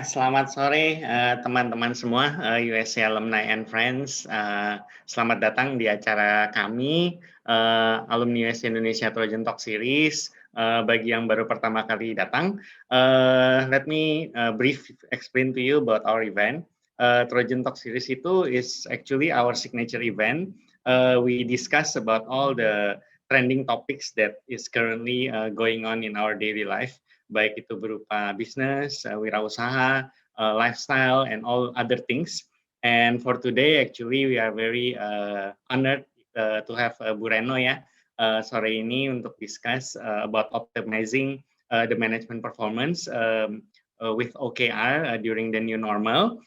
Selamat sore teman-teman semua USC Alumni and Friends. Selamat datang di acara kami Alumni USC Indonesia Trojan Talk Series. Bagi yang baru pertama kali datang, let me brief explain to you about our event. Trojan Talk Series itu is actually our signature event. We discuss about all the trending topics that is currently going on in our daily life, baik itu berupa bisnis, wirausaha, lifestyle, and all other things. And for today, actually, we are very honored to have Bu Reno ya sore ini untuk discuss about optimizing the management performance with OKR during the new normal.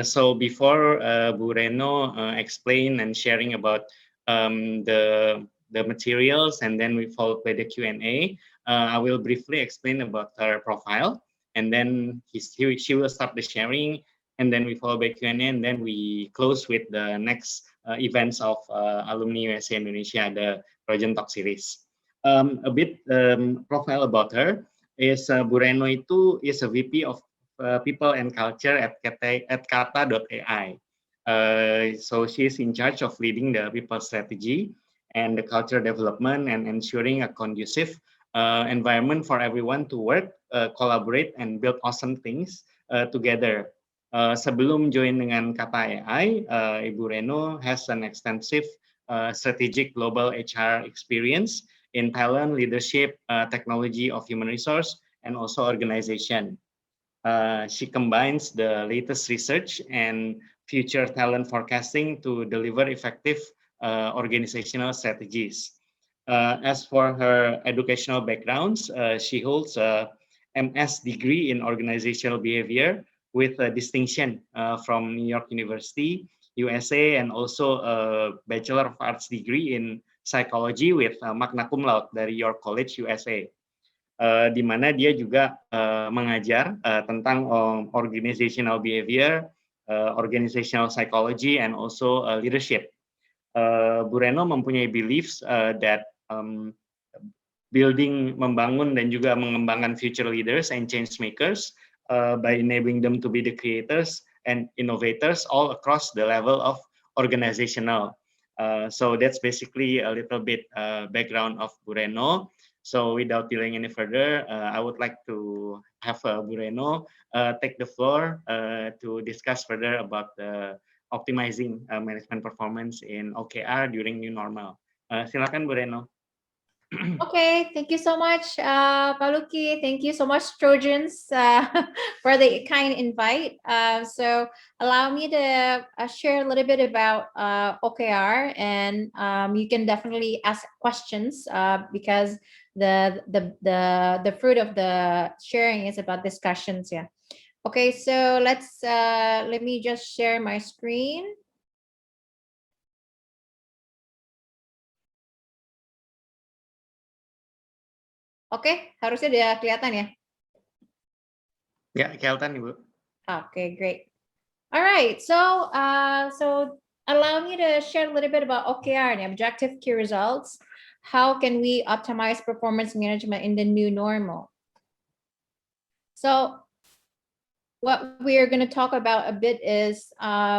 So before Bu Reno explain and sharing about the materials, and then we followed by the Q&A. I will briefly explain about her profile, and then she will start the sharing, and then we follow by Q&A, and then we close with the next events of Alumni USC Indonesia, the Trojan Talk Series. A bit profile about her is Bu Reno itu is a VP of People and Culture at Kata.ai. So she is in charge of leading the people strategy and the culture development and ensuring a conducive environment for everyone to work, collaborate, and build awesome things together. Sebelum join dengan Kata AI, Ibu Reno has an extensive strategic global HR experience in talent, leadership, technology of human resource, and also organization. She combines the latest research and future talent forecasting to deliver effective organizational strategies. As for her educational backgrounds, she holds a MS degree in organizational behavior with a distinction from New York University, USA, and also a Bachelor of Arts degree in psychology with magna cum laude dari York College, USA. Di mana dia juga mengajar tentang organizational behavior, organizational psychology, and also leadership. Bu Reno mempunyai beliefs that membangun dan juga mengembangkan future leaders and change makers by enabling them to be the creators and innovators all across the level of organizational. So that's basically a little bit background of Bu Reno. So without delaying any further, I would like to have Bu Reno take the floor to discuss further about the optimizing management performance in OKR during new normal. Silakan Bu Reno. Okay, thank you so much, Pak Lucky. Thank you so much, Trojans, for the kind invite. So allow me to share a little bit about OKR, and you can definitely ask questions because the fruit of the sharing is about discussions. Yeah. Okay, so let me just share my screen. Oke, harusnya udah kelihatan ya? Ya, kelihatan Ibu. Okay, great. All right, so allow me to share a little bit about OKR, objective key results. How can we optimize performance management in the new normal? So what we are going to talk about a bit is,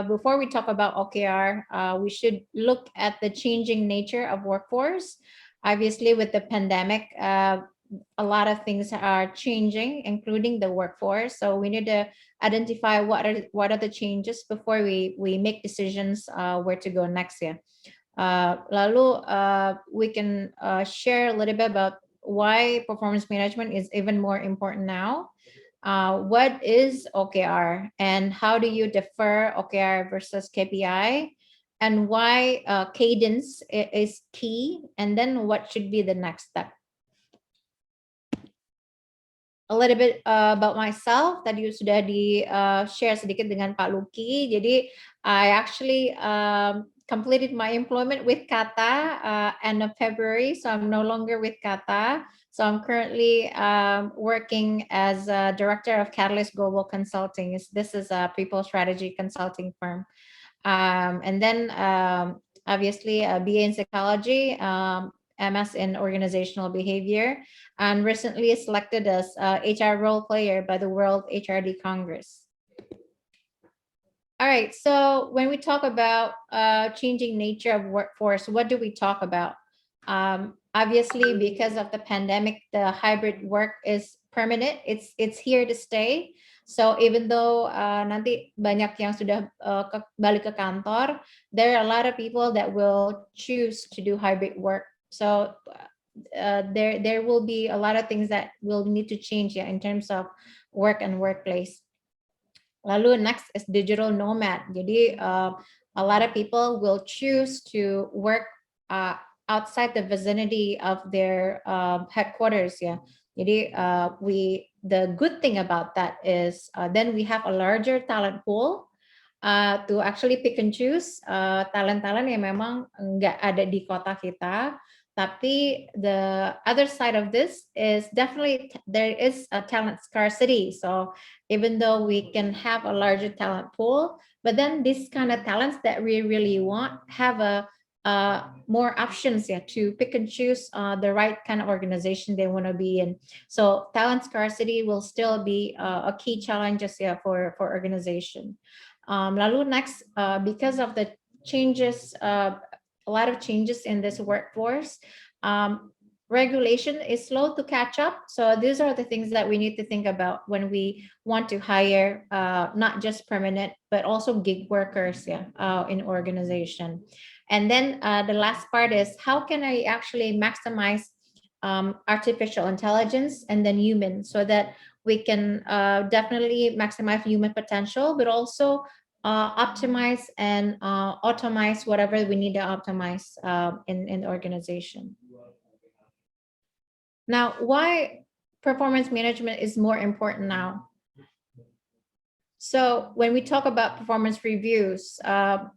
before we talk about OKR, we should look at the changing nature of workforce. Obviously, with the pandemic, a lot of things are changing, including the workforce. So we need to identify what are the changes before we make decisions where to go next year. Lalu we can share a little bit about why performance management is even more important now. What is OKR and how do you defer OKR versus KPI, and why cadence is key, and then what should be the next step? A little bit about myself. Tadi sudah di-share sedikit dengan Pak Lucky. Jadi I actually completed my employment with Kata end of February, so I'm no longer with Kata. So I'm currently working as a director of Catalyst Global Consulting. This is a people strategy consulting firm. And then obviously a BA in psychology, MS in organizational behavior, and recently selected as HR role player by the World HRD Congress. All right. So when we talk about changing nature of workforce, what do we talk about? Obviously, because of the pandemic, the hybrid work is permanent. It's here to stay. So even though nanti banyak yang sudah balik ke kantor, there are a lot of people that will choose to do hybrid work. So there will be a lot of things that will need to change, yeah, in terms of work and workplace. Lalu next is digital nomad. Jadi a lot of people will choose to work outside the vicinity of their headquarters. Yeah. Jadi the good thing about that is then we have a larger talent pool to actually pick and choose talent-talent yang memang nggak ada di kota kita. Tapi the other side of this is definitely there is a talent scarcity. So even though we can have a larger talent pool, but then these kind of talents that we really want have a more options, yeah, to pick and choose the right kind of organization they want to be in. So talent scarcity will still be a key challenge, yeah, for organization. Lalu next, because of the changes, a lot of changes in this workforce, regulation is slow to catch up. So these are the things that we need to think about when we want to hire not just permanent, but also gig workers, yeah, in organization. And then the last part is how can I actually maximize artificial intelligence and then human so that we can definitely maximize human potential, but also optimize and automate whatever we need to optimize in the organization. Now, why performance management is more important now? So when we talk about performance reviews, a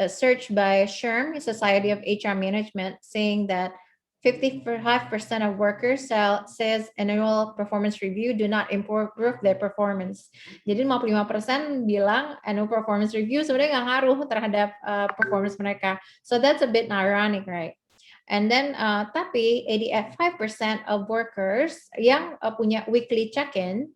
search by SHRM, Society of HR Management, saying that 55% of workers says annual performance review do not improve their performance. Jadi 55% bilang annual performance review sebenarnya nggak ngaruh terhadap performance mereka. So that's a bit ironic, right? And then tapi 85% of workers yang punya weekly check-in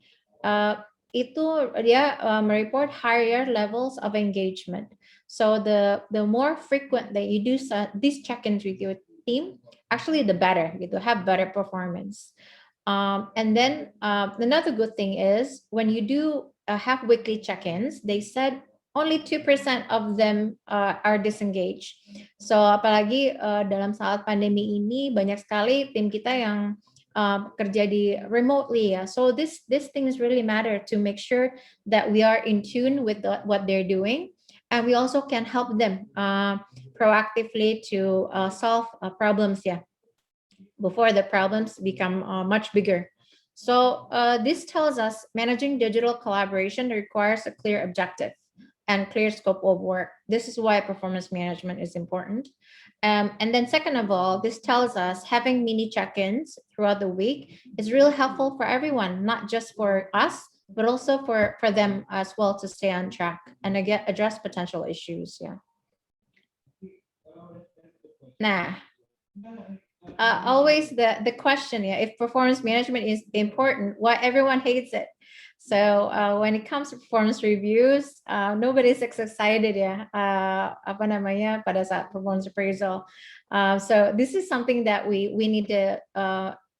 itu dia mereport higher levels of engagement. So the more frequent that you do these check-ins with your team, actually the better, gitu, have better performance. And then another good thing is when you do have weekly check-ins, they said only 2% of them are disengaged. So apalagi dalam saat pandemi ini banyak sekali tim kita yang kerja di remotely, ya. So these things really matter to make sure that we are in tune with what they're doing, and we also can help them proactively to solve problems, yeah, before the problems become much bigger. So this tells us managing digital collaboration requires a clear objective and clear scope of work. This is why performance management is important. And then second of all, this tells us having mini check-ins throughout the week is really helpful for everyone, not just for us, but also for them as well to stay on track and address potential issues. Yeah. Nah, always the question, yeah, if performance management is important, why everyone hates it? So when it comes to performance reviews, nobody's excited, ya, apa namanya, pada saat performance appraisal. So this is something that we need to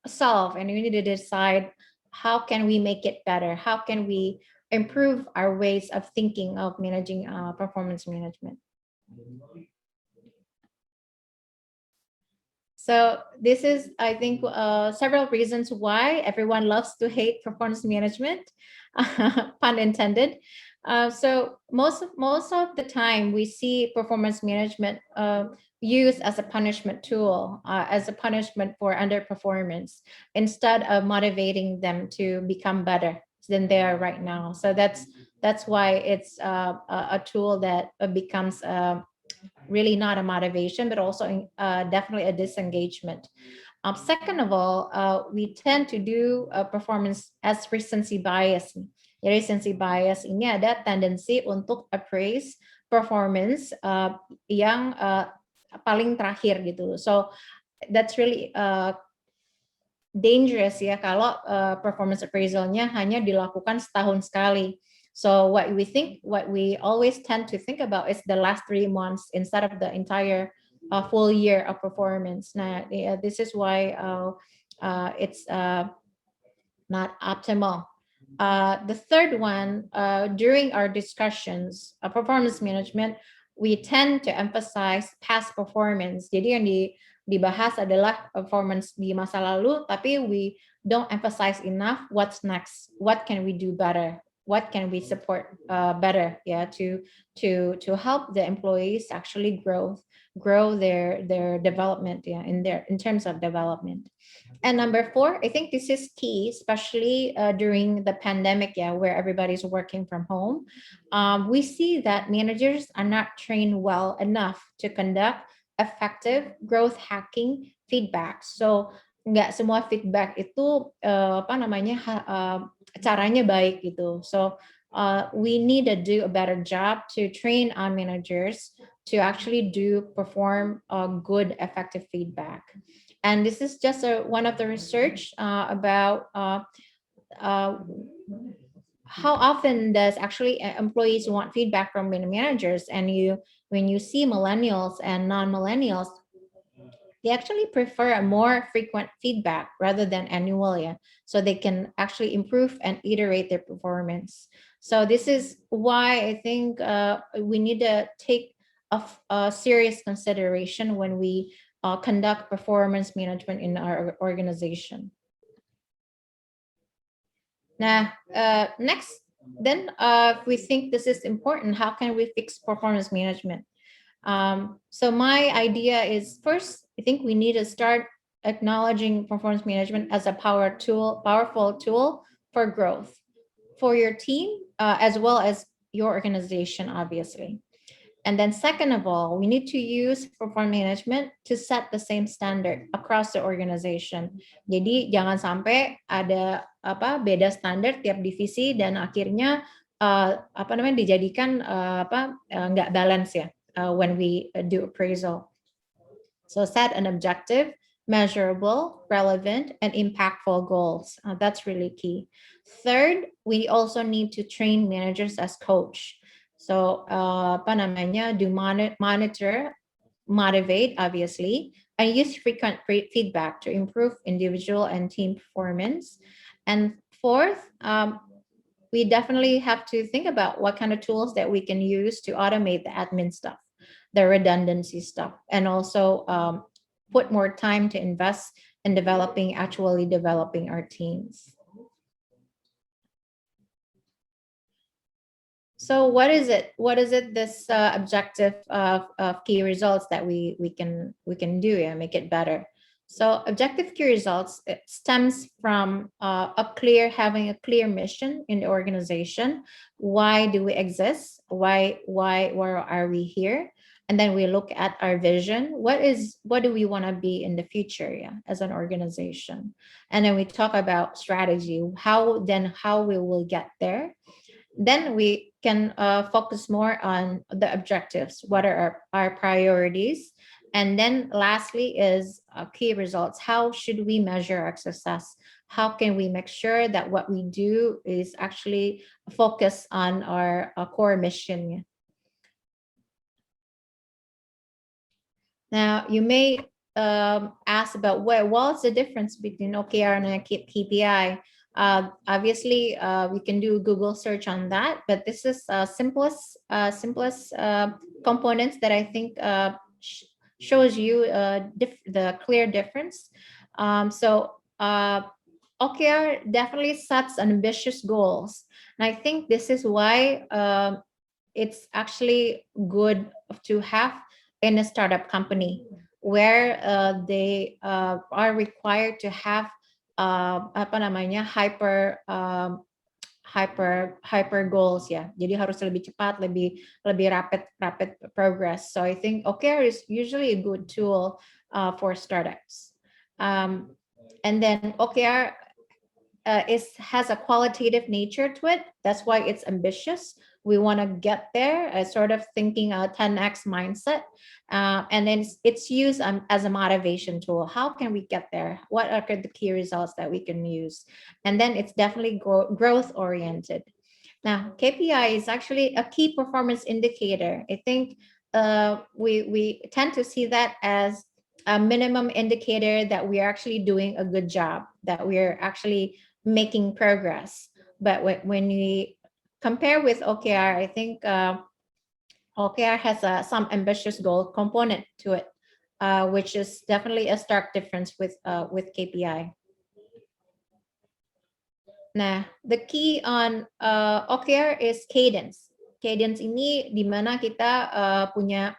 solve, and we need to decide how can we make it better? How can we improve our ways of thinking of managing performance management? So this is, I think, several reasons why everyone loves to hate performance management, pun intended. So most of the time we see performance management used as a punishment tool, as a punishment for underperformance, instead of motivating them to become better than they are right now. So that's why it's a tool that becomes really not a motivation, but also definitely a disengagement. Second of all, we tend to do performance as recency bias. Recency bias ini ada tendensi untuk appraise performance yang paling terakhir gitu. So that's really dangerous, ya, kalau performance appraisalnya hanya dilakukan setahun sekali. So what we always tend to think about is the last 3 months instead of the entire full year of performance. Now, this is why it's not optimal. The third one, during our discussions, performance management, we tend to emphasize past performance. Jadi yang dibahas adalah performance di masa lalu, tapi we don't emphasize enough what's next. What can we do better? What can we support better? Yeah, to help the employees actually grow their development. Yeah, in terms of development. And number 4, I think this is key, especially during the pandemic, where everybody's working from home. We see that managers are not trained well enough to conduct effective growth hacking feedback. So nggak semua feedback itu caranya baik gitu. So we need to do a better job to train our managers to actually perform good, effective feedback. And this is just one of the research about how often does actually employees want feedback from managers. And when you see millennials and non-millennials, they actually prefer a more frequent feedback rather than annual, so they can actually improve and iterate their performance. So this is why I think we need to take a serious consideration when we conduct performance management in our organization. Now, next, then if we think this is important, how can we fix performance management? So my idea is, first, I think we need to start acknowledging performance management as a powerful tool for growth for your team, as well as your organization, obviously. And then second of all, we need to use performance management to set the same standard across the organization. Jadi jangan sampai ada beda standar tiap divisi dan akhirnya dijadikan nggak balance when we do appraisal. So set an objective, measurable, relevant, and impactful goals. That's really key. Third, we also need to train managers as coach. So do monitor, motivate, obviously, and use frequent feedback to improve individual and team performance. And fourth, we definitely have to think about what kind of tools that we can use to automate the admin stuff, the redundancy stuff, and also put more time to invest in actually developing our teams. So what is it? This objective of key results that we can do, make it better. So objective key results, it stems from having a clear mission in the organization. Why do we exist? Why are we here? And then we look at our vision. What do we want to be in the future, as an organization? And then we talk about strategy. How we will get there. Then we can focus more on the objectives. What are our priorities? And then lastly is key results. How should we measure our success? How can we make sure that what we do is actually focused on our core mission? Now, you may ask about what's the difference between OKR and KPI? Obviously, we can do Google search on that, but this is simplest components that I think shows you the clear difference. So OKR definitely sets ambitious goals, and I think this is why it's actually good to have in a startup company, where they are required to have hyper goals, Jadi harus lebih cepat, lebih rapid progress. So I think OKR is usually a good tool for startups. And then OKR has a qualitative nature to it. That's why it's ambitious. We want to get there, sort of thinking a 10x mindset. And then it's used as a motivation tool. How can we get there? What are the key results that we can use? And then it's definitely growth oriented. Now, KPI is actually a key performance indicator. I think we tend to see that as a minimum indicator that we are actually doing a good job, that we are actually making progress. But when we compare with OKR, I think OKR has some ambitious goal component to it, which is definitely a stark difference with KPI. Nah, the key on OKR is cadence. Cadence ini di mana kita punya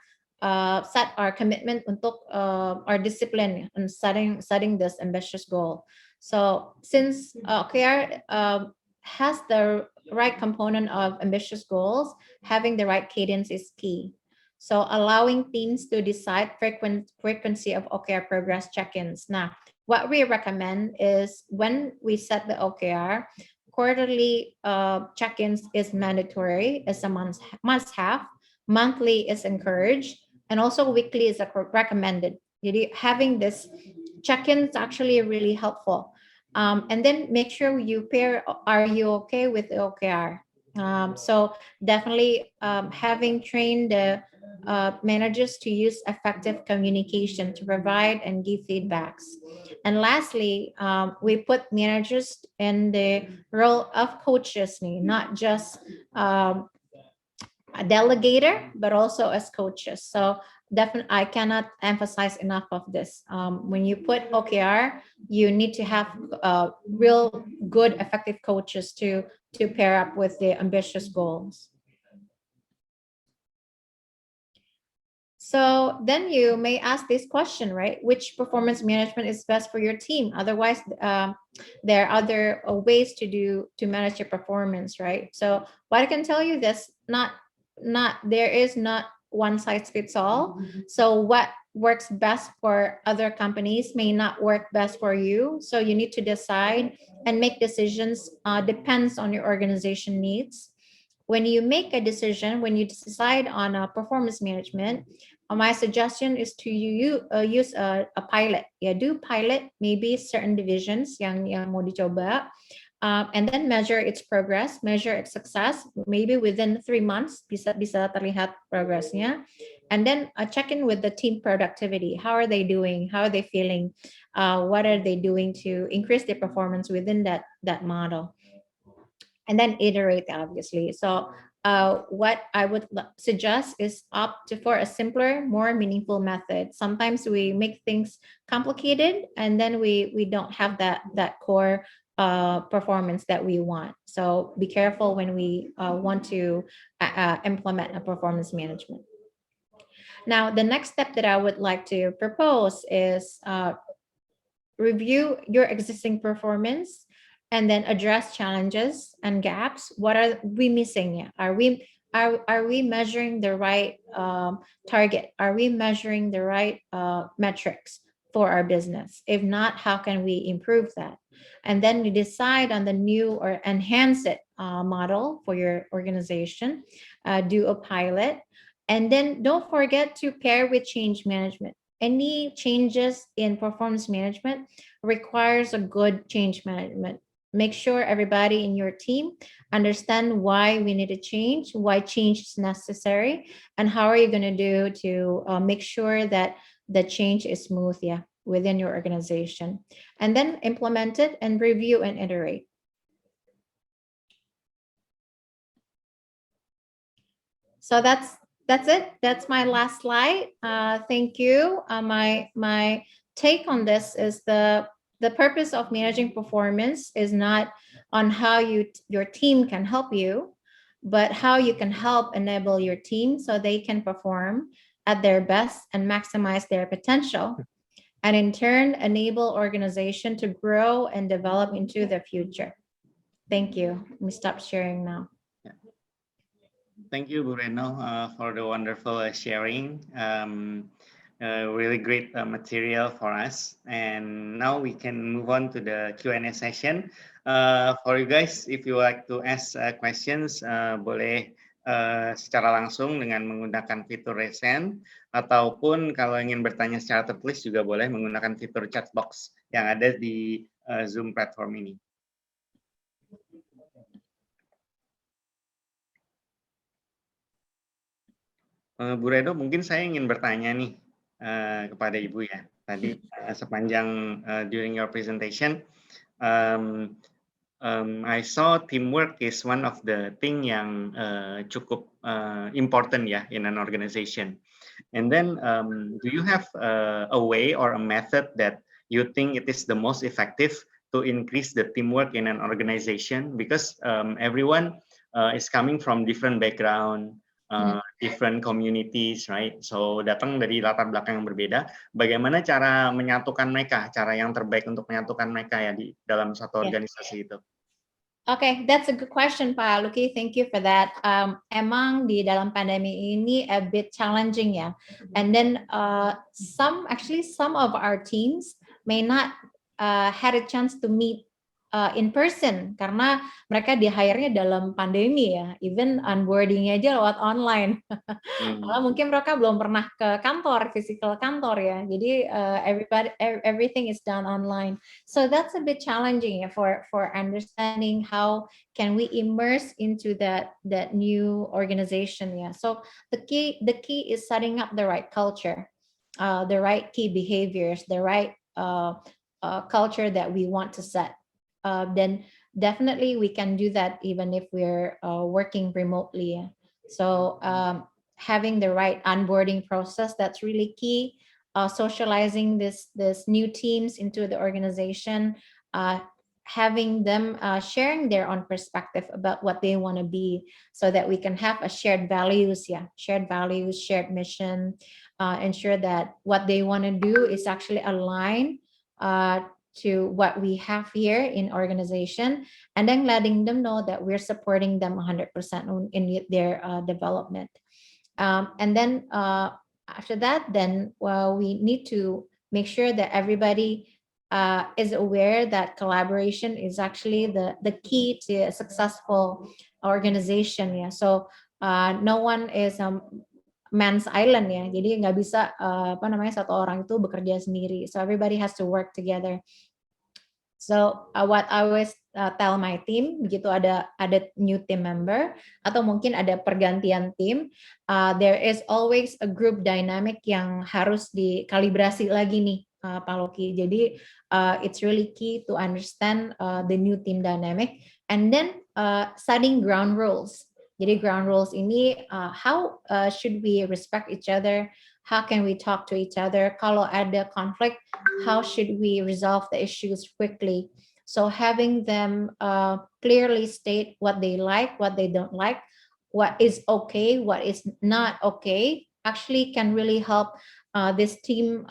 set our commitment untuk our discipline and setting this ambitious goal. So since OKR has the right component of ambitious goals, having the right cadence is key. So allowing teams to decide frequency of OKR progress check-ins. Nah, what we recommend is when we set the OKR, quarterly check-ins is mandatory, is a must-have. Monthly is encouraged, and also weekly is recommended. Having this check-ins actually really helpful. And then make sure you pair, are you okay with the OKR? So definitely having trained the managers to use effective communication to provide and give feedbacks. And lastly, we put managers in the role of coaches, not just a delegator, but also as coaches. So definitely, I cannot emphasize enough of this. When you put OKR, you need to have real good, effective coaches to pair up with the ambitious goals. So then you may ask this question, right? Which performance management is best for your team? Otherwise, there are other ways to manage your performance, right? So what I can tell you this, there is not one size fits all. So what works best for other companies may not work best for you. So you need to decide and make decisions, depends on your organization needs. When you make a decision, when you decide on a performance management, my suggestion is to use a pilot. Do pilot maybe certain divisions yang mau dicoba, and then measure its progress, measure its success. Maybe within 3 months bisa terlihat progressnya, and then check in with the team productivity. How are they doing? How are they feeling? What are they doing to increase their performance within that model? And then iterate, obviously. So what I would suggest is opt for a simpler, more meaningful method. Sometimes we make things complicated, and then we don't have that core performance that we want. So be careful when we want to implement a performance management. Now, the next step that I would like to propose is review your existing performance and then address challenges and gaps. What are we missing? Are we measuring the right target? Are we measuring the right metrics for our business? If not, how can we improve that? And then you decide on the new or enhance it model for your organization. Do a pilot, and then don't forget to pair with change management. Any changes in performance management requires a good change management. Make sure everybody in your team understand why we need to change, why change is necessary, and how are you going to do to make sure that the change is smooth, within your organization. And then implement it and review and iterate. So that's it. That's my last slide. Thank you. My take on this is the purpose of managing performance is not on how your team can help you, but how you can help enable your team so they can perform at their best and maximize their potential, and in turn enable organization to grow and develop into the future. Thank you. Let me stop sharing now. Thank you, Bu Reno, for the wonderful sharing. Really great material for us. And now we can move on to the Q&A session. For you guys, if you like to ask questions, boleh secara langsung dengan menggunakan fitur raise hand, ataupun kalau ingin bertanya secara tertulis juga boleh menggunakan fitur chat box yang ada di Zoom platform ini. Bu Retno, mungkin saya ingin bertanya nih kepada Ibu ya. Tadi sepanjang during your presentation, um, I saw teamwork is one of the thing yang cukup important ya in an organization. And then, do you have a way or a method that you think it is the most effective to increase the teamwork in an organization? Because everyone is coming from different background, different communities, right? So datang dari latar belakang yang berbeda. Bagaimana cara menyatukan mereka? Cara yang terbaik untuk menyatukan mereka ya di dalam satu organisasi itu? Okay, that's a good question, Pak Luki. Thank you for that. Emang di dalam pandemi ini a bit challenging ya. And then some of our teams may not had a chance to meet in person karena mereka di hire-nya dalam pandemi ya. Even onboarding aja lewat online. Karena mungkin mereka belum pernah ke kantor, physical kantor ya. Jadi everything is done online. So that's a bit challenging ya for understanding how can we immerse into that new organization ya. So the key is setting up the right culture, the right key behaviors, the right culture that we want to set. Then definitely we can do that even if we're working remotely. So having the right onboarding process, that's really key. Socializing this new teams into the organization, having them sharing their own perspective about what they want to be, so that we can have a shared values, shared mission, ensure that what they want to do is actually aligned to what we have here in organization, and then letting them know that we're supporting them 100% in their development. And then after that, then we need to make sure that everybody is aware that collaboration is actually the key to a successful organization ya. So no one is man's island ya. Jadi nggak bisa satu orang itu bekerja sendiri. So everybody has to work together. So what I always tell my team, begitu ada new team member atau mungkin ada pergantian tim, there is always a group dynamic yang harus dikalibrasi lagi nih, Pak Loki. Jadi it's really key to understand the new team dynamic, and then setting ground rules. Jadi ground rules ini how should we respect each other? How can we talk to each other? Kalau ada conflict, how should we resolve the issues quickly? So having them clearly state what they like, what they don't like, what is okay, what is not okay, actually can really help this team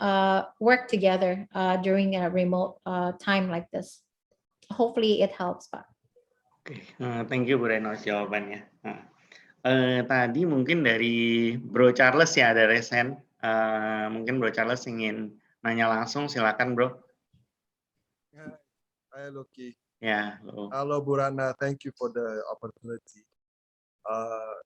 work together during a remote time like this. Hopefully it helps, Pak. Oke, thank you Bu Retno jawabannya. Tadi mungkin dari Bro Charles ya ada resen. Mungkin Bro Charles ingin nanya langsung, silakan Bro. Hi Loki. Ya, Hello Burana, thank you for the opportunity.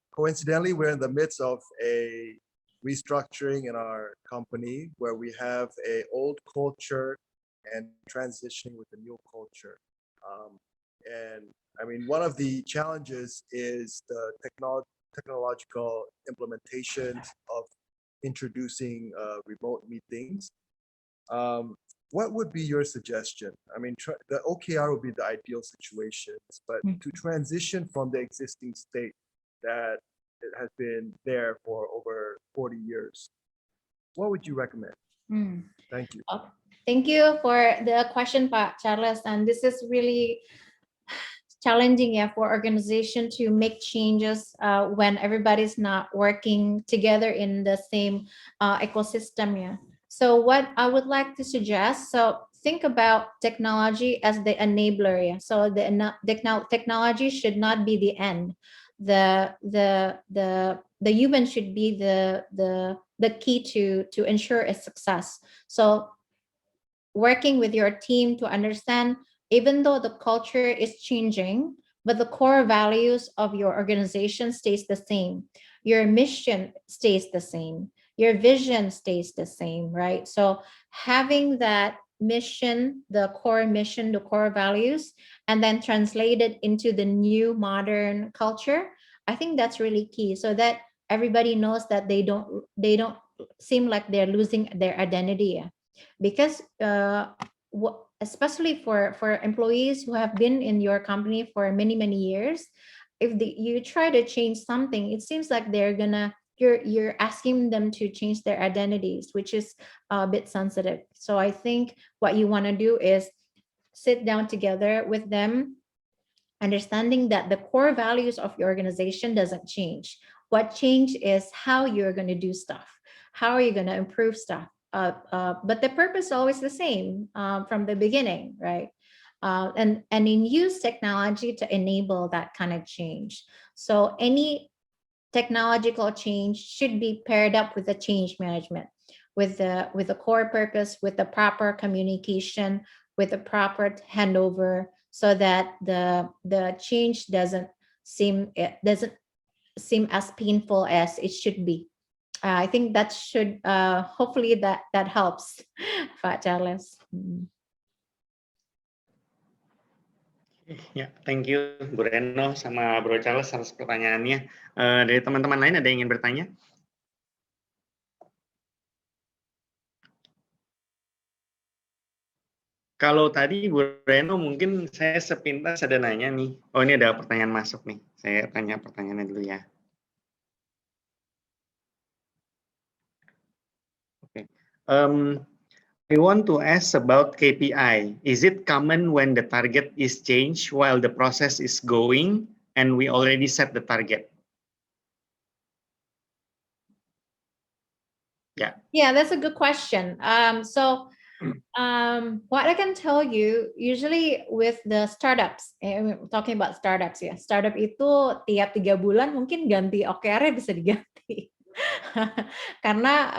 Coincidentally, we're in the midst of a restructuring in our company where we have a old culture and transitioning with a new culture. And I mean, one of the challenges is the technological implementation of introducing remote meetings. What would be your suggestion? I mean, the OKR would be the ideal situation, but to transition from the existing state that it has been there for over 40 years, what would you recommend? Thank you. Thank you for the question, Pak Charles. And this is really challenging for organization to make changes when everybody's not working together in the same ecosystem. So what I would like to suggest, so think about technology as the enabler. So the technology should not be the end. The human should be the key to ensure a success. So working with your team to understand, even though the culture is changing, but the core values of your organization stays the same. Your mission stays the same. Your vision stays the same, right? So having that mission, the core mission, the core values, and then translate it into the new modern culture, I think that's really key, so that everybody knows that they don't seem like they're losing their identity, because especially for employees who have been in your company for many years, if you try to change something, it seems like you're asking them to change their identities, which is a bit sensitive. So I think what you want to do is sit down together with them, understanding that the core values of your organization doesn't change. What change is how you're going to do stuff, how are you going to improve stuff. But the purpose is always the same from the beginning, right? And then use technology to enable that kind of change. So any technological change should be paired up with the change management, with the core purpose, with the proper communication, with the proper handover, so that the change doesn't seem as painful as it should be. I think that should hopefully that helps, Pak Charles. Ya, thank you Bu Reno sama Bro Charles atas pertanyaannya. Dari teman-teman lain ada yang ingin bertanya? Kalau tadi Bu Reno mungkin saya sepintas ada nanya nih. Oh, ini ada pertanyaan masuk nih. Saya tanya pertanyaannya dulu ya. Oke. I want to ask about KPI. Is it common when the target is changed while the process is going and we already set the target? Yeah, that's a good question. What I can tell you, usually with the startups, we're talking about startups ya. Startup itu tiap 3 bulan mungkin ganti OKR-nya bisa diganti. Karena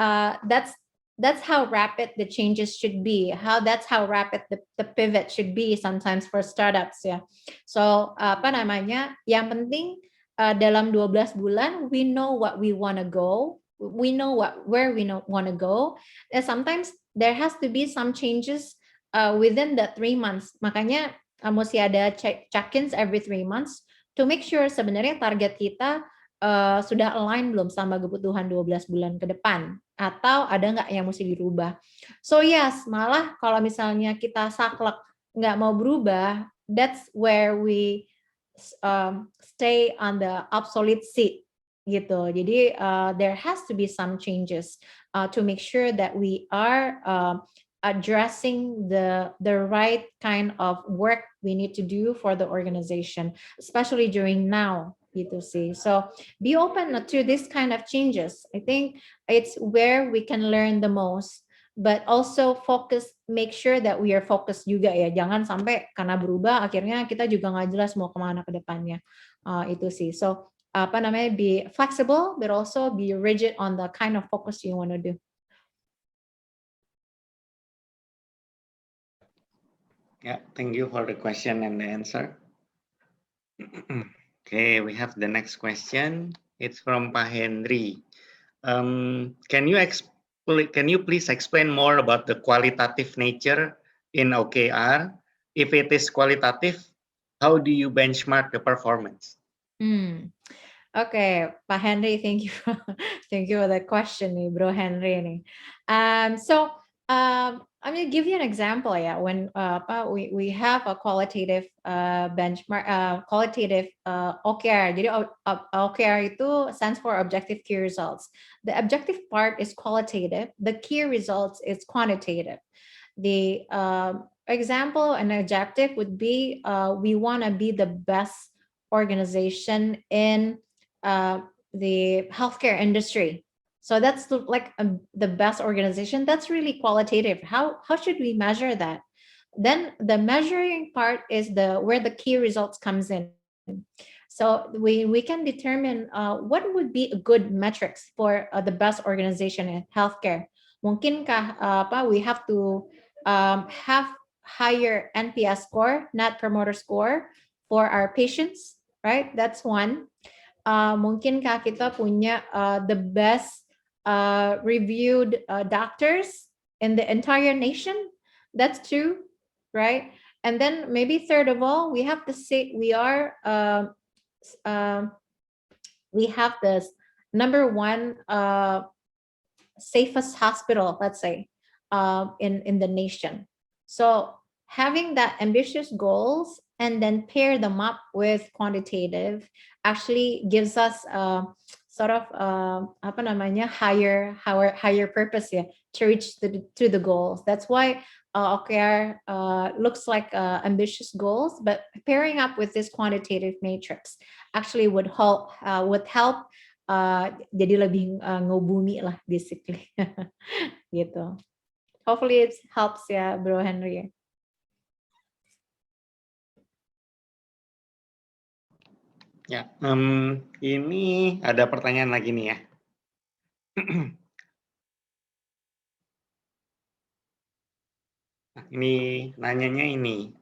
that's how rapid the changes should be. That's how rapid the pivot should be sometimes for startups ya. So yang penting dalam 12 bulan we know what we want to go. We know where we want to go. And sometimes there has to be some changes within the 3 months. Makanya mesti ada check-ins every 3 months to make sure sebenarnya target kita sudah align belum sama kebutuhan 12 bulan ke depan, atau ada nggak yang mesti dirubah. So yes, malah kalau misalnya kita saklek nggak mau berubah, that's where we stay on the obsolete seat gitu. Jadi there has to be some changes to make sure that we are addressing the right kind of work we need to do for the organization, especially during now. Gitu sih. So be open to this kind of changes. I think it's where we can learn the most, but also make sure that we are focused juga ya. Jangan sampai karena berubah akhirnya kita juga nggak jelas mau kemana ke depannya. Itu sih. So be flexible, but also be rigid on the kind of focus you want to do. Yeah, thank you for the question and the answer. Okay, we have the next question. It's from Pak Henry. Can you please explain more about the qualitative nature in OKR? If it is qualitative, how do you benchmark the performance? Okay, Pak Henry, thank you for the question nih, Bro Henry nih. I'm going to give you an example ya. When we have a qualitative benchmark, qualitative OKR. Jadi OKR itu stands for objective key results. The objective part is qualitative. The key results is quantitative. The example and objective would be we want to be the best organization in the healthcare industry. So that's like the best organization. That's really qualitative. How should we measure that? Then the measuring part is where the key results comes in. So we can determine what would be a good metrics for the best organization in healthcare. Mungkinkah we have to have higher NPS score, Net Promoter Score, for our patients, right? That's one. Mungkinkah kita punya the best reviewed doctors in the entire nation? That's two, right? And then maybe third of all, we have to say we have this number one safest hospital, let's say, in the nation. So having that ambitious goals and then pair them up with quantitative actually gives us sort of apa namanya higher purpose ya to reach to the goals. That's why OKR looks like ambitious goals, but pairing up with this quantitative matrix actually would help jadi lebih ngobumi lah basically gitu. Hopefully it helps ya Bro Henry. Ya, ini ada pertanyaan lagi nih ya. Nah, ini nanyanya ini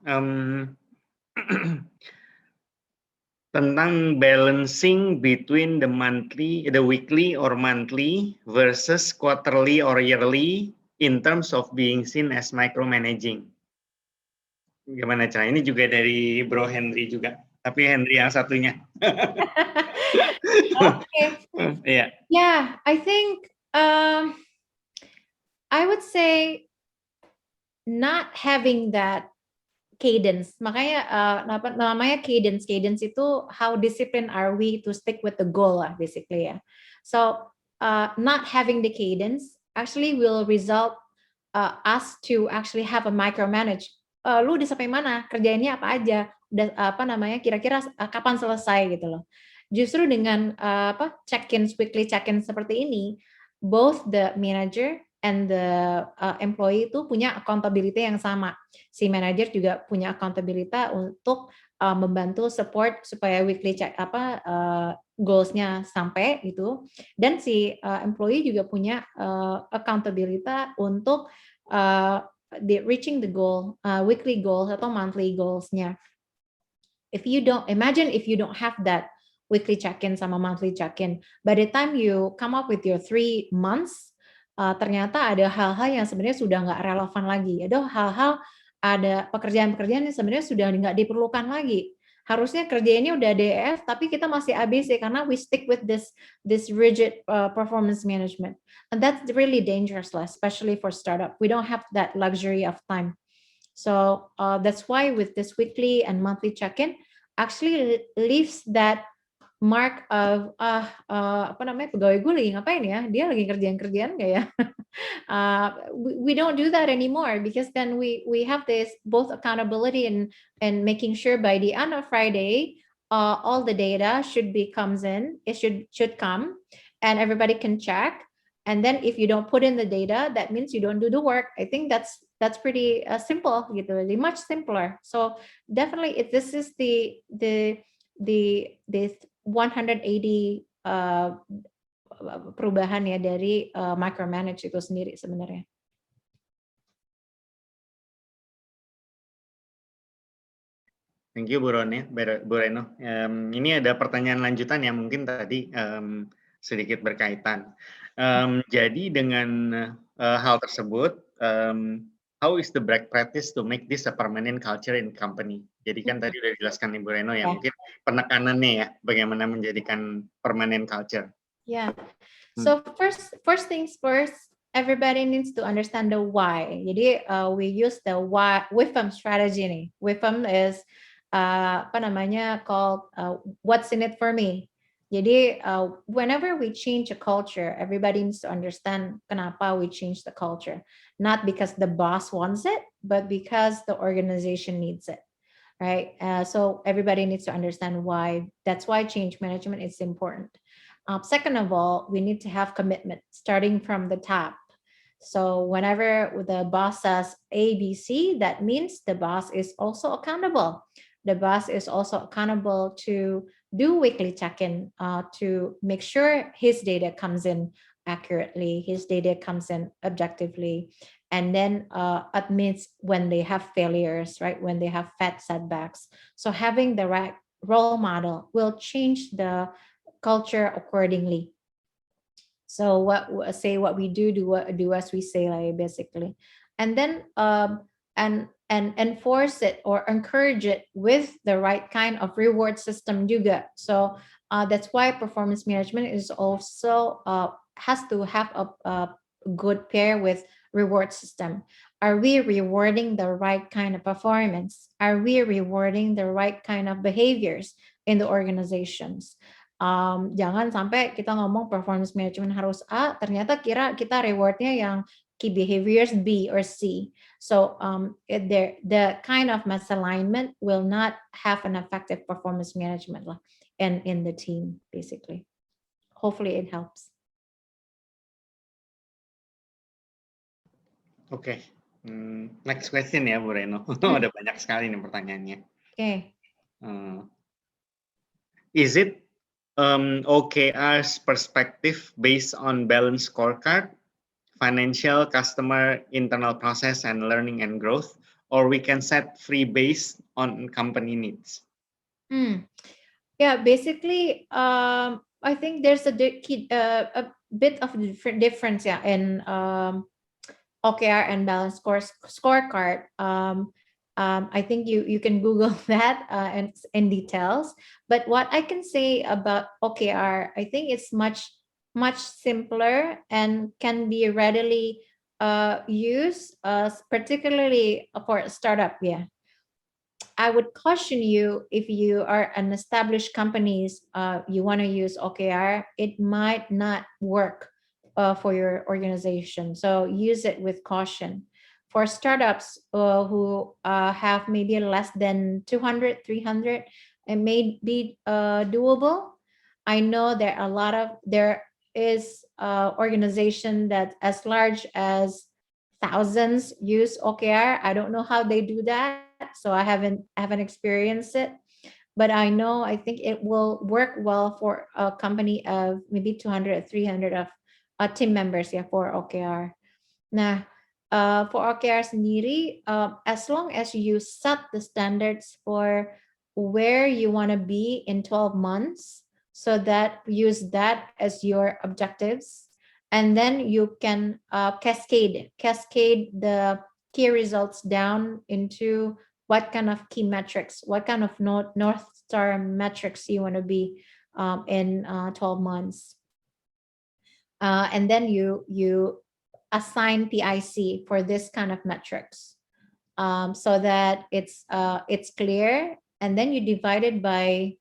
tentang balancing between the weekly or monthly versus quarterly or yearly in terms of being seen as micromanaging. Gimana cara? Ini juga dari Bro Henry juga, tapi Henry yang satunya. Okay. Yeah. Yeah, I think I would say not having that cadence. Makanya namanya cadence. Cadence itu how disciplined are we to stick with the goal lah basically ya. So not having the cadence actually will result us to actually have a micromanage. Lu udah sampai mana? Kerjainnya apa aja? Udah apa namanya? Kira-kira kapan selesai gitu loh. Justru dengan weekly check-in seperti ini, both the manager and the employee itu punya accountability yang sama. Si manager juga punya accountability untuk membantu support supaya weekly goals-nya sampai gitu. Dan si employee juga punya accountability untuk reaching the goal, weekly goals atau monthly goals-nya. If you don't have that weekly check-in sama monthly check-in, by the time you come up with your 3 months, ternyata ada hal-hal yang sebenarnya sudah nggak relevan lagi. Ada pekerjaan-pekerjaan yang sebenarnya sudah nggak diperlukan lagi. Harusnya kerjainnya udah DF, tapi kita masih ABC karena we stick with this rigid performance management, and that's really dangerous, especially for startup. We don't have that luxury of time, so that's why with this weekly and monthly check-in actually leaves that mark of pegawai gue lagi ngapain ya? Dia lagi kerjaan nggak ya? We don't do that anymore because then we have this both accountability and making sure by the end of Friday all the data should come and everybody can check, and then if you don't put in the data that means you don't do the work. I think that's pretty simple gitu, much simpler. So definitely this is the 180 perubahan ya dari micromanage itu sendiri sebenarnya. Thank you Bu Reno. Ini ada pertanyaan lanjutan yang mungkin tadi sedikit berkaitan. Jadi dengan hal tersebut, how is the best practice to make this a permanent culture in company? Jadi kan tadi udah dijelaskan Ibu Reno ya, mungkin penekanannya ya, bagaimana menjadikan permanent culture. Yeah. So first things first, everybody needs to understand the why. Jadi we use the why WIFM strategy nih. WIFM is called what's in it for me. Jadi whenever we change a culture, everybody needs to understand kenapa we change the culture. Not because the boss wants it, but because the organization needs it. Right? So everybody needs to understand why. That's why change management is important. Second of all, we need to have commitment starting from the top. So whenever the boss says A, B, C, that means the boss is also accountable. The boss is also accountable to do weekly check-in to make sure his data comes in accurately, his data comes in objectively, and then admits when they have failures, right? When they have setbacks. So having the right role model will change the culture accordingly. So what we do as we say, like, basically, and then and enforce it or encourage it with the right kind of reward system juga. So That's why performance management is also has to have a good pair with reward system. Are we rewarding the right kind of performance? Are we rewarding the right kind of behaviors in the organizations? Jangan sampai kita ngomong performance management harus A, ternyata kita rewardnya yang key behaviors B or C. So the kind of misalignment will not have an effective performance management and in the team, basically. Hopefully it helps. Oke. Next question ya, Bu Reno. Ada banyak sekali nih pertanyaannya. Okay. Is it OKR's perspective based on balanced scorecard, financial, customer, internal process, and learning and growth, or we can set free based on company needs? Yeah, basically, I think there's a bit of difference, yeah, in OKR and balanced scorecard. I think you can Google that in details. But what I can say about OKR, I think it's much simpler and can be readily used, particularly for a startup. Yeah, I would caution you, if you are an established companies, you want to use OKR, it might not work for your organization. So use it with caution. For startups who have maybe less than 200, 300, it may be doable. I know there is organization that as large as thousands use OKR. I don't know how they do that, so I haven't experienced it, but I think it will work well for a company of maybe 200 300 of team members, yeah, for OKR. Nah, for OKR sendiri, as long as you set the standards for where you want to be in 12 months, so that use that as your objectives, and then you can cascade the key results down into what kind of key metrics, what kind of North Star metrics you want to be in 12 months. And then you assign PIC for this kind of metrics, so that it's clear, and then you divide it by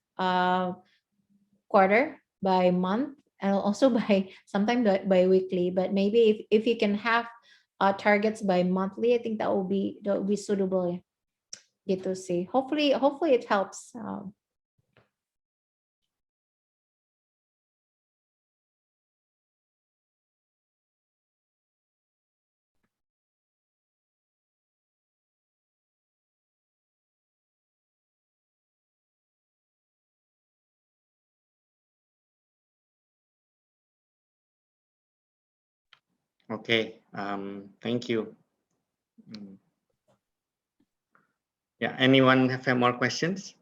quarter, by month, and also by sometimes by weekly. But maybe if you can have targets by monthly, I think that will be suitable. Gitu sih. Hopefully it helps. Okay, thank you. Yeah, anyone have more questions?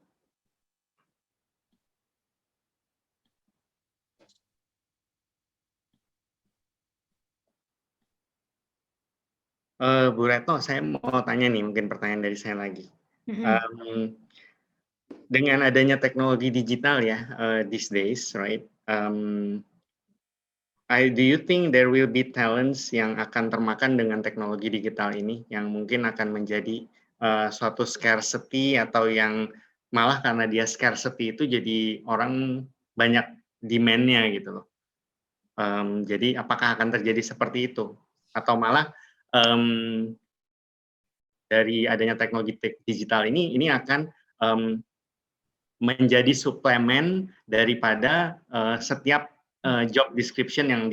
Bu Retno, saya mau tanya nih, mungkin pertanyaan dari saya lagi. Dengan adanya teknologi digital ya, these days, right? Do you think there will be talents yang akan termakan dengan teknologi digital ini, yang mungkin akan menjadi suatu scarcity, atau yang malah karena dia scarcity itu jadi orang banyak demand-nya gitu loh. Jadi apakah akan terjadi seperti itu? Atau malah dari adanya teknologi digital ini akan menjadi suplemen daripada setiap job description yang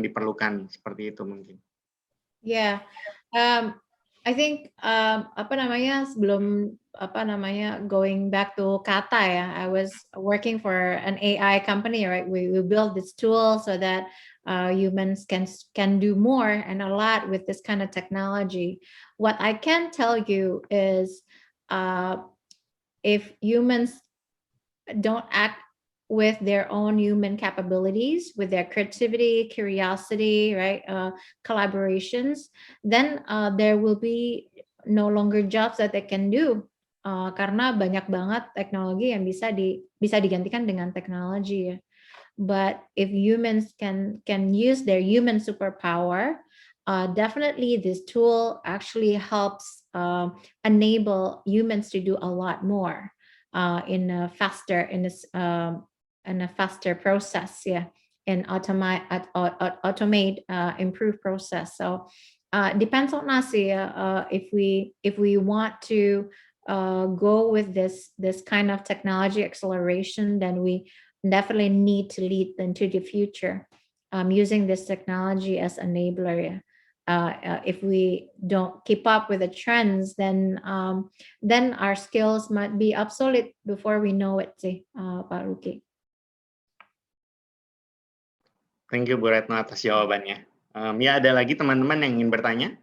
diperlukan, seperti itu mungkin. Yeah, I think going back to Kata, ya, I was working for an AI company, right? We built this tool so that humans can do more and a lot with this kind of technology. What I can tell you is, if humans don't act with their own human capabilities, with their creativity, curiosity, right, collaborations, then there will be no longer jobs that they can do. karena banyak banget teknologi yang bisa digantikan dengan teknologi ya. But if humans can use their human superpower, definitely this tool actually helps enable humans to do a lot more in a faster process, yeah, and automate improve process. So depends on us, yeah, if we want to go with this kind of technology acceleration, then we definitely need to lead into the future using this technology as enabler, yeah. If we don't keep up with the trends, then our skills might be obsolete before we know it, sih, Pak Luki. Thank you Bu Retno atas jawabannya. Ya, ada lagi teman-teman yang ingin bertanya?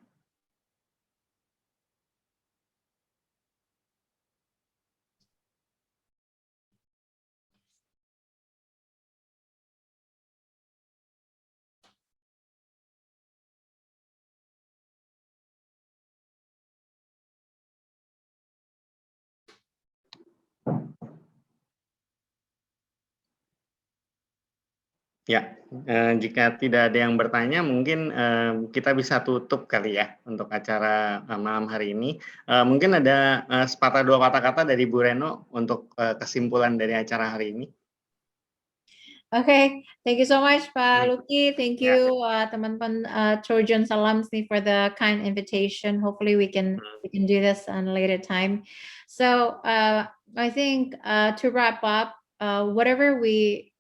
Ya, jika tidak ada yang bertanya, mungkin kita bisa tutup kali ya untuk acara malam hari ini. Mungkin ada sepatah dua patah kata dari Bu Reno untuk kesimpulan dari acara hari ini. Okay, thank you so much, Pak Luki. Thank you, teman-teman Trojan Salams for the kind invitation. Hopefully, we can do this on a later time. So I think to wrap up, whatever we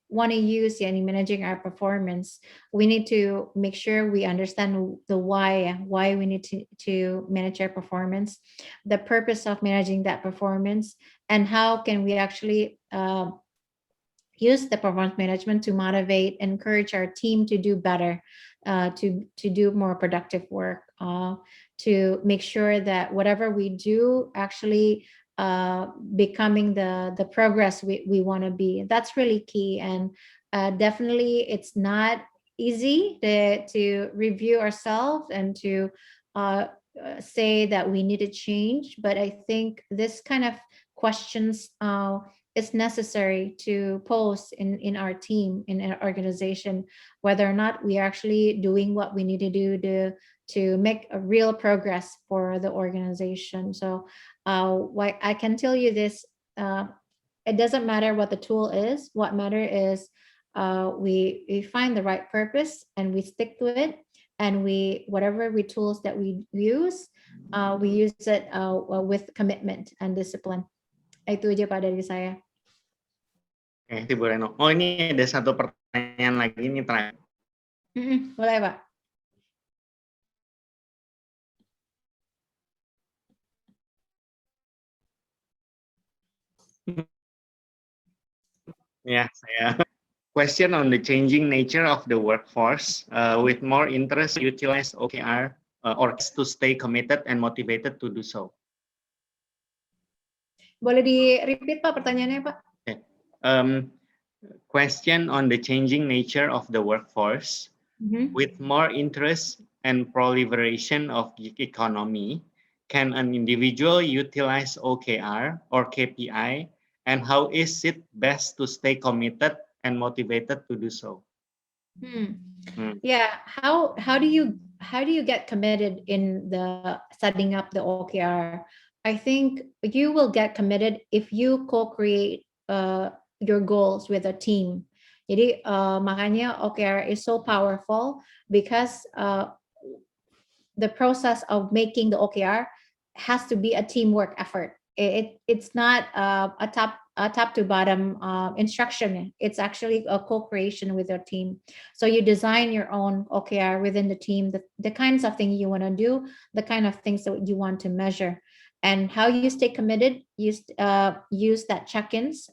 want to use in managing our performance, we need to make sure we understand the why we need to manage our performance, the purpose of managing that performance, and how can we actually use the performance management to motivate, encourage our team to do better, to do more productive work, to make sure that whatever we do actually becoming the progress we want to be. That's really key. And definitely it's not easy to review ourselves and to say that we need to change. But I think this kind of questions it's necessary to pose in our team, in our organization, whether or not we are actually doing what we need to do to make a real progress for the organization. So what I can tell you this, it doesn't matter what the tool is. What matters is we find the right purpose and we stick to it, and whatever tools that we use it with commitment and discipline. Itu aja Pak dari saya. Oke, Bu Reno. Oh, ini ada satu pertanyaan lagi nih terakhir. Boleh Pak. Ya, saya. Question on the changing nature of the workforce with more interest utilize OKR or to stay committed and motivated to do so. Boleh di-repeat Pak pertanyaannya Pak? Okay. Question on the changing nature of the workforce with more interest and proliferation of gig economy, can an individual utilize OKR or KPI, and how is it best to stay committed and motivated to do so? Yeah, how do you get committed in the setting up the OKR? I think you will get committed if you co-create your goals with a team. Jadi makanya OKR is so powerful because the process of making the OKR has to be a teamwork effort. It's not a top to bottom instruction. It's actually a co-creation with your team. So you design your own OKR within the team, the kinds of things you want to do, the kind of things that you want to measure. And how you stay committed, use that check-ins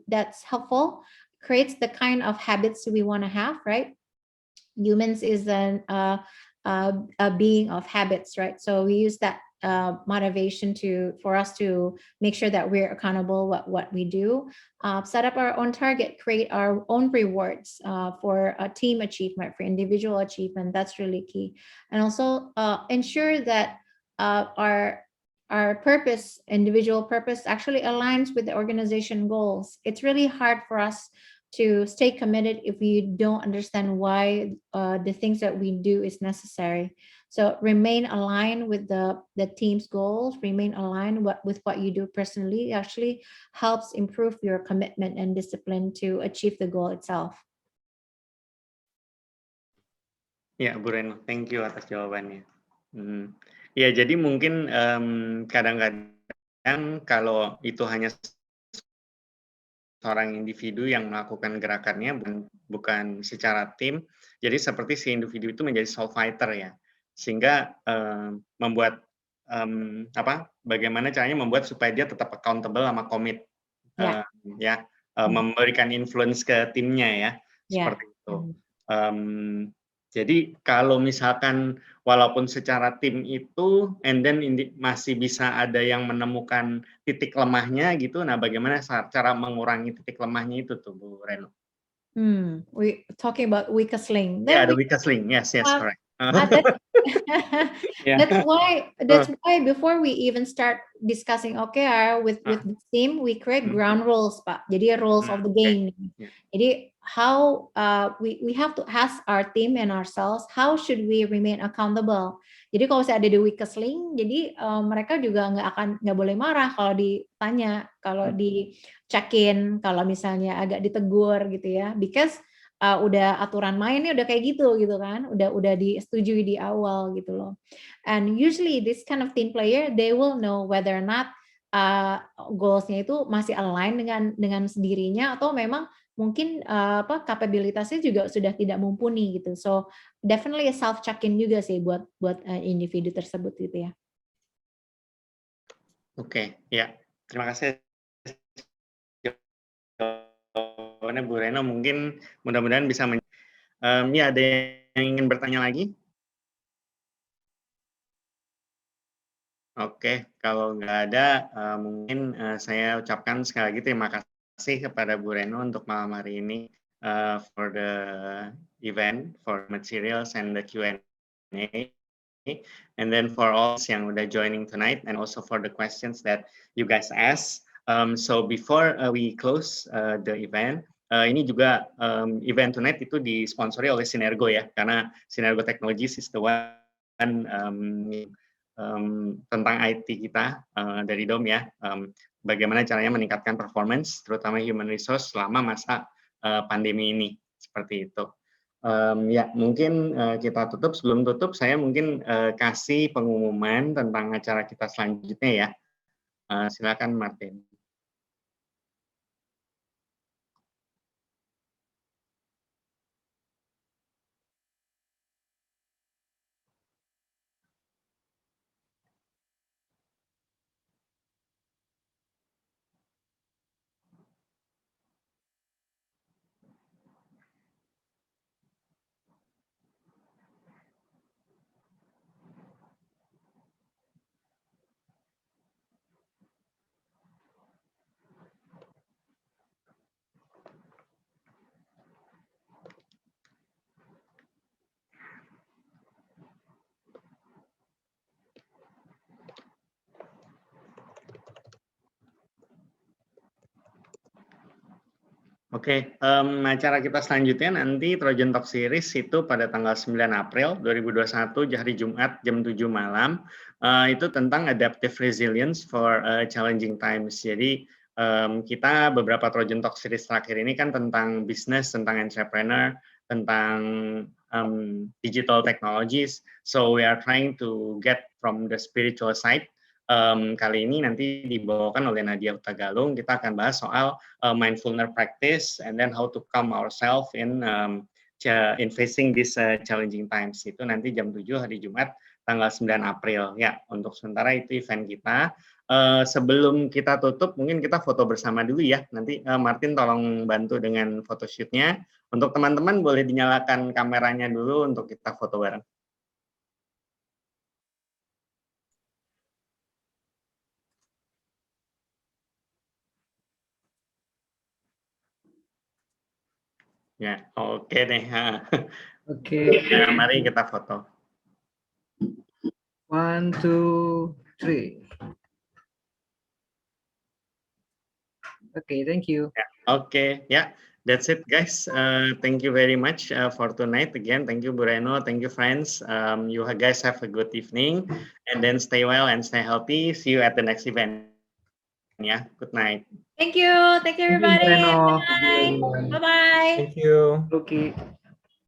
that's helpful, creates the kind of habits we want to have, right? Humans is a being of habits, right? So we use that motivation for us to make sure that we're accountable what we do, set up our own target, create our own rewards for a team achievement, for individual achievement. That's really key. And also ensure that our our purpose, individual purpose, actually aligns with the organization goals. It's really hard for us to stay committed if we don't understand why the things that we do is necessary. So remain aligned with the team's goals, remain aligned with what you do personally, actually helps improve your commitment and discipline to achieve the goal itself. Ya, Bu Reno, thank you atas jawabannya. Ya, jadi mungkin kadang-kadang kalau itu hanya seorang individu yang melakukan gerakannya, bukan secara tim, jadi seperti si individu itu menjadi sole fighter ya, sehingga membuat bagaimana caranya membuat supaya dia tetap accountable sama komit, memberikan influence ke timnya ya, seperti itu. Jadi kalau misalkan walaupun secara tim itu, and then masih bisa ada yang menemukan titik lemahnya gitu, nah bagaimana cara mengurangi titik lemahnya itu tuh Bu Reno? We talking about weakest link. Yeah, the weakest link. Yes, correct. That's why before we even start discussing OKR with the team, we create ground rules, Pak. Jadi rules of the game. Jadi how we have to ask our team and ourselves, how should we remain accountable? Jadi kalau saya ada di weakest link, jadi mereka juga nggak boleh marah kalau ditanya, kalau di check-in, kalau misalnya agak ditegur gitu ya, because udah aturan mainnya udah kayak gitu kan, udah disetujui di awal gitu loh. And usually this kind of team player, they will know whether or not goals-nya itu masih align dengan sendirinya atau memang mungkin kapabilitasnya juga sudah tidak mumpuni gitu. So definitely a self check-in juga sih buat individu tersebut gitu ya. Oke, ya. Terima kasih. Bu Reno, mungkin mudah-mudahan bisa ya, ada yang ingin bertanya lagi? Oke, kalau nggak ada, mungkin saya ucapkan sekali lagi terima kasih kepada Bu Reno untuk malam hari ini for the event, for materials and the Q&A, and then for all yang udah joining tonight, and also for the questions that you guys asked. So before we close the event, ini juga event tonight itu disponsori oleh Sinergo ya, karena Sinergo Technologies is the one tentang IT kita dari DOM ya, bagaimana caranya meningkatkan performance, terutama human resource selama masa pandemi ini, seperti itu. Ya, mungkin kita tutup. Sebelum tutup, saya mungkin kasih pengumuman tentang acara kita selanjutnya ya. Silakan Martin. Oke, acara kita selanjutnya nanti Trojan Talk Series itu pada tanggal 9 April 2021, hari Jumat jam 7 malam. Itu tentang adaptive resilience for challenging times. Jadi kita beberapa Trojan Talk Series terakhir ini kan tentang bisnis, tentang entrepreneur, tentang digital technologies. So we are trying to get from the spiritual side. Kali ini nanti dibawakan oleh Nadia Hutagalung. Kita akan bahas soal mindfulness practice and then how to calm ourselves in facing this challenging times. Itu nanti jam 7 hari Jumat tanggal 9 April. Ya, untuk sementara itu event kita. Sebelum kita tutup, mungkin kita foto bersama dulu ya. Nanti Martin tolong bantu dengan photoshootnya. Untuk teman-teman boleh dinyalakan kameranya dulu untuk kita foto bareng. Ya, oke deh. Oke. Nah, mari kita foto. 1, 2, 3. Okay, thank you. Okay, yeah, that's it, guys. Thank you very much for tonight. Again, thank you, Bureno. Thank you, friends. You guys have a good evening, and then stay well and stay healthy. See you at the next event. Yeah, good night. Thank you. Thank you, Thank you, everybody. Breno. Good night. Everyone. Bye-bye. Thank you. Okay.